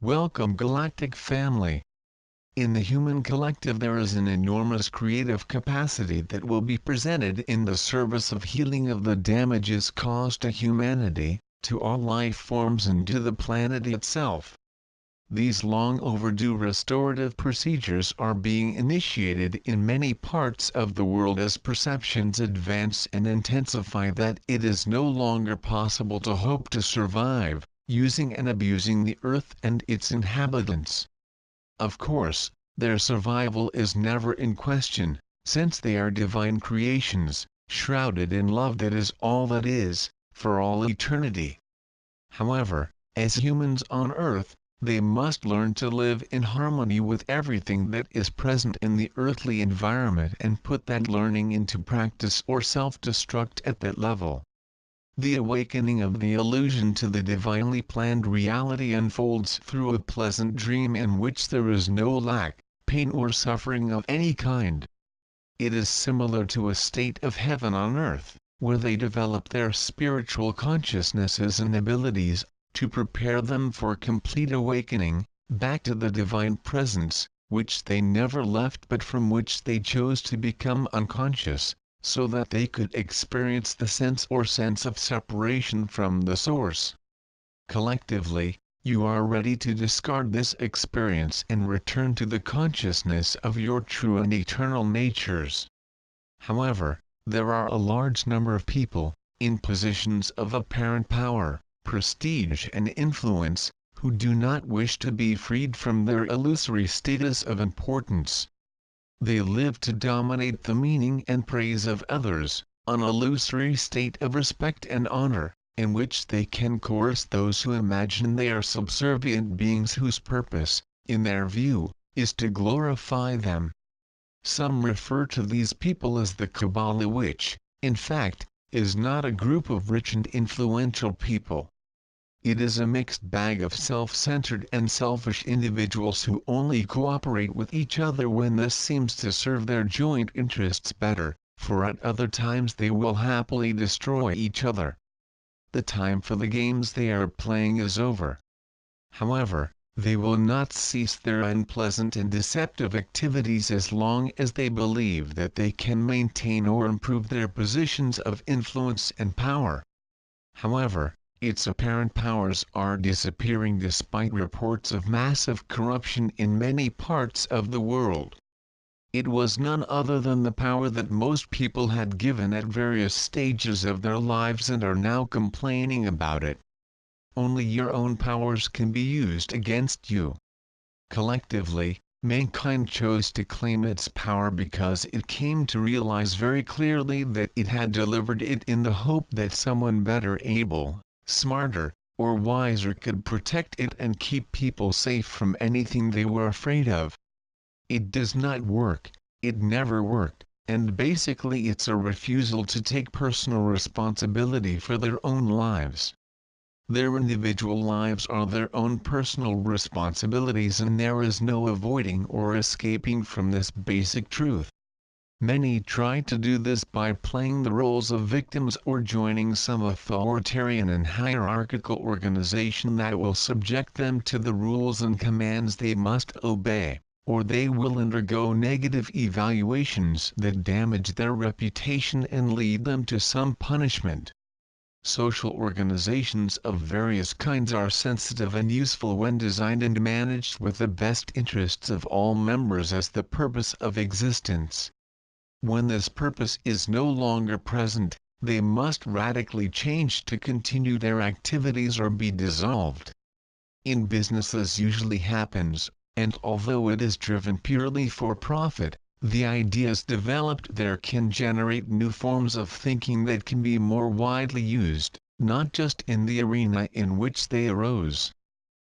Welcome Galactic family. In the human collective there is an enormous creative capacity that will be presented in the service of healing of the damages caused to humanity, to all life forms and to the planet itself. These long overdue restorative procedures are being initiated in many parts of the world as perceptions advance and intensify that it is no longer possible to hope to survive, using and abusing the earth and its inhabitants. Of course, their survival is never in question, since they are divine creations, shrouded in love that is all that is, for all eternity. However, as humans on earth, they must learn to live in harmony with everything that is present in the earthly environment and put that learning into practice or self-destruct at that level. The awakening of the illusion to the divinely planned reality unfolds through a pleasant dream in which there is no lack, pain or suffering of any kind. It is similar to a state of heaven on earth, where they develop their spiritual consciousnesses and abilities, to prepare them for complete awakening, back to the divine presence, which they never left but from which they chose to become unconscious, so that they could experience the sense of separation from the source. Collectively, you are ready to discard this experience and return to the consciousness of your true and eternal natures. However, there are a large number of people, in positions of apparent power, prestige and influence, who do not wish to be freed from their illusory status of importance. They live to dominate the meaning and praise of others, an illusory state of respect and honor, in which they can coerce those who imagine they are subservient beings whose purpose, in their view, is to glorify them. Some refer to these people as the Kabbalah, which, in fact, is not a group of rich and influential people. It is a mixed bag of self-centered and selfish individuals who only cooperate with each other when this seems to serve their joint interests better, for at other times they will happily destroy each other. The time for the games they are playing is over. However, they will not cease their unpleasant and deceptive activities as long as they believe that they can maintain or improve their positions of influence and power. However, its apparent powers are disappearing despite reports of massive corruption in many parts of the world. It was none other than the power that most people had given at various stages of their lives and are now complaining about it. Only your own powers can be used against you. Collectively, mankind chose to claim its power because it came to realize very clearly that it had delivered it in the hope that someone better able, smarter, or wiser could protect it and keep people safe from anything they were afraid of. It does not work, it never worked, and basically it's a refusal to take personal responsibility for their own lives. Their individual lives are their own personal responsibilities and there is no avoiding or escaping from this basic truth. Many try to do this by playing the roles of victims or joining some authoritarian and hierarchical organization that will subject them to the rules and commands they must obey, or they will undergo negative evaluations that damage their reputation and lead them to some punishment. Social organizations of various kinds are sensitive and useful when designed and managed with the best interests of all members as the purpose of existence. When this purpose is no longer present, they must radically change to continue their activities or be dissolved. In business this usually happens, and although it is driven purely for profit, the ideas developed there can generate new forms of thinking that can be more widely used, not just in the arena in which they arose.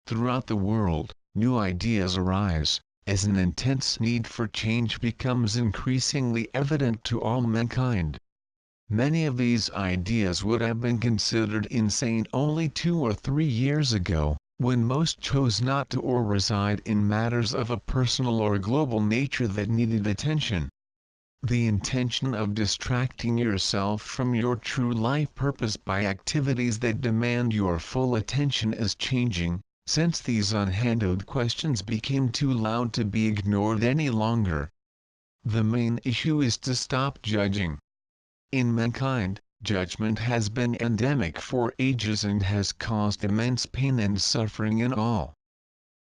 Throughout the world, new ideas arise, as an intense need for change becomes increasingly evident to all mankind. Many of these ideas would have been considered insane only 2 or 3 years ago, when most chose not to or reside in matters of a personal or global nature that needed attention. The intention of distracting yourself from your true life purpose by activities that demand your full attention is changing, since these unhandled questions became too loud to be ignored any longer. The main issue is to stop judging. In mankind, judgment has been endemic for ages and has caused immense pain and suffering in all.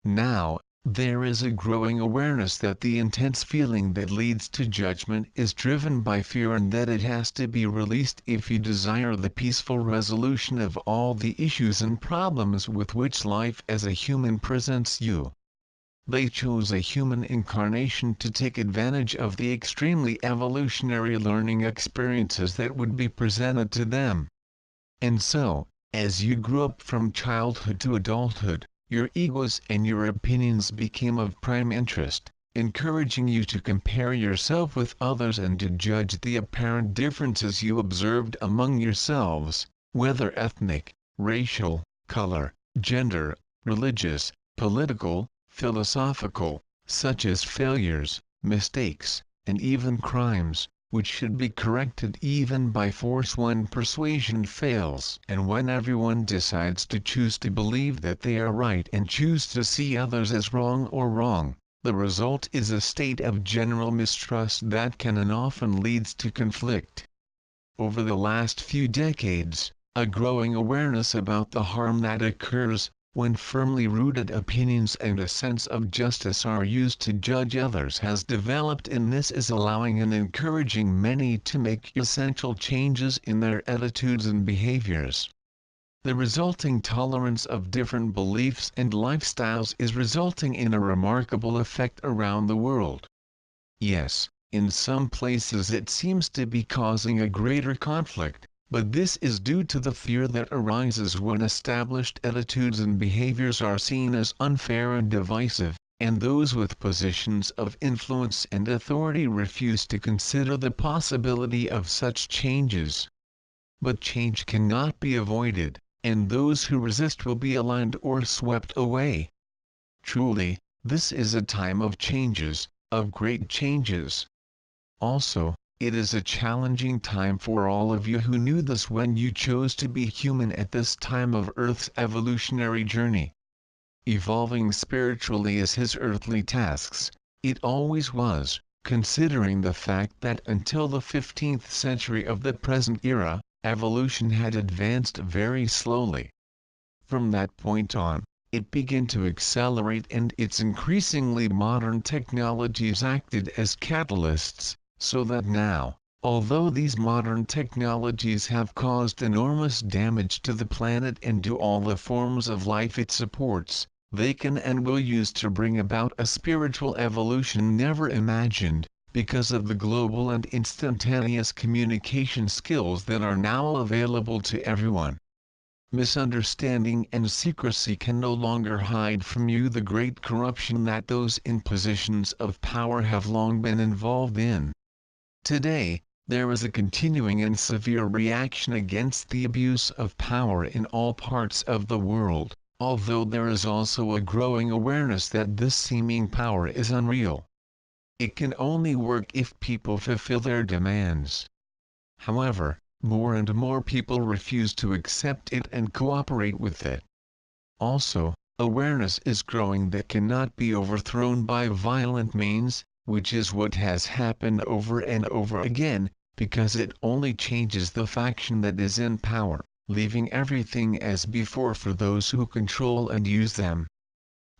Now, there is a growing awareness that the intense feeling that leads to judgment is driven by fear and that it has to be released if you desire the peaceful resolution of all the issues and problems with which life as a human presents you. They chose a human incarnation to take advantage of the extremely evolutionary learning experiences that would be presented to them. And so, as you grew up from childhood to adulthood, your egos and your opinions became of prime interest, encouraging you to compare yourself with others and to judge the apparent differences you observed among yourselves, whether ethnic, racial, color, gender, religious, political, philosophical, such as failures, mistakes, and even crimes, which should be corrected even by force when persuasion fails. And when everyone decides to choose to believe that they are right and choose to see others as wrong or wrong, the result is a state of general mistrust that can and often leads to conflict. Over the last few decades, a growing awareness about the harm that occurs when firmly rooted opinions and a sense of justice are used to judge others has developed, and this is allowing and encouraging many to make essential changes in their attitudes and behaviors. The resulting tolerance of different beliefs and lifestyles is resulting in a remarkable effect around the world. Yes, in some places it seems to be causing a greater conflict, but this is due to the fear that arises when established attitudes and behaviors are seen as unfair and divisive, and those with positions of influence and authority refuse to consider the possibility of such changes. But change cannot be avoided, and those who resist will be aligned or swept away. Truly, this is a time of changes, of great changes. Also, it is a challenging time for all of you who knew this when you chose to be human at this time of Earth's evolutionary journey. Evolving spiritually is his earthly tasks, it always was, considering the fact that until the 15th century of the present era, evolution had advanced very slowly. From that point on, it began to accelerate, and its increasingly modern technologies acted as catalysts, so that now, although these modern technologies have caused enormous damage to the planet and to all the forms of life it supports, they can and will use to bring about a spiritual evolution never imagined, because of the global and instantaneous communication skills that are now available to everyone. Misunderstanding and secrecy can no longer hide from you the great corruption that those in positions of power have long been involved in. Today, there is a continuing and severe reaction against the abuse of power in all parts of the world, although there is also a growing awareness that this seeming power is unreal. It can only work if people fulfill their demands. However, more and more people refuse to accept it and cooperate with it. Also, awareness is growing that cannot be overthrown by violent means, which is what has happened over and over again, because it only changes the faction that is in power, leaving everything as before for those who control and use them.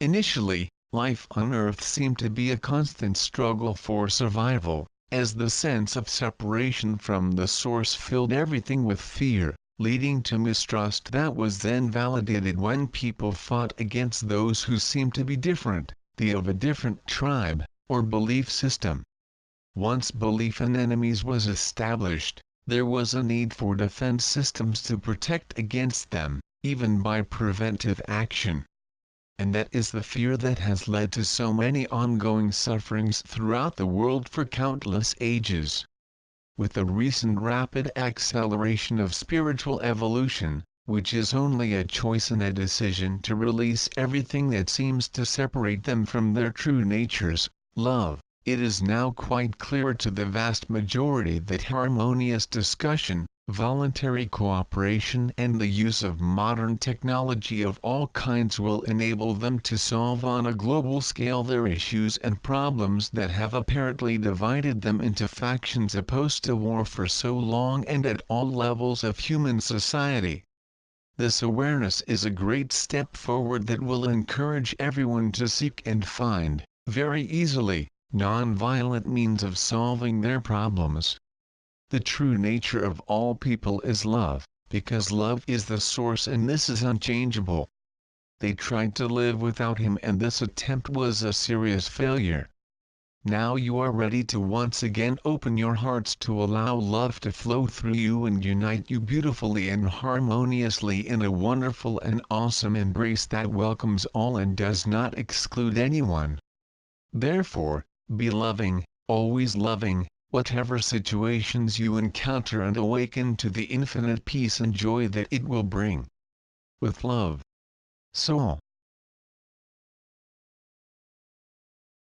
Initially, life on Earth seemed to be a constant struggle for survival, as the sense of separation from the source filled everything with fear, leading to mistrust that was then validated when people fought against those who seemed to be different, of a different tribe or belief system. Once belief in enemies was established, there was a need for defense systems to protect against them, even by preventive action. And that is the fear that has led to so many ongoing sufferings throughout the world for countless ages. With the recent rapid acceleration of spiritual evolution, which is only a choice and a decision to release everything that seems to separate them from their true natures, love, it is now quite clear to the vast majority that harmonious discussion, Voluntary cooperation and the use of modern technology of all kinds will enable them to solve on a global scale their issues and problems that have apparently divided them into factions opposed to war for so long and at all levels of human society. This awareness is a great step forward that will encourage everyone to seek and find, very easily, non-violent means of solving their problems. The true nature of all people is love, because love is the source and this is unchangeable. They tried to live without him and this attempt was a serious failure. Now you are ready to once again open your hearts to allow love to flow through you and unite you beautifully and harmoniously in a wonderful and awesome embrace that welcomes all and does not exclude anyone. Therefore, be loving, always loving, whatever situations you encounter, and awaken to the infinite peace and joy that it will bring. With love. Soul.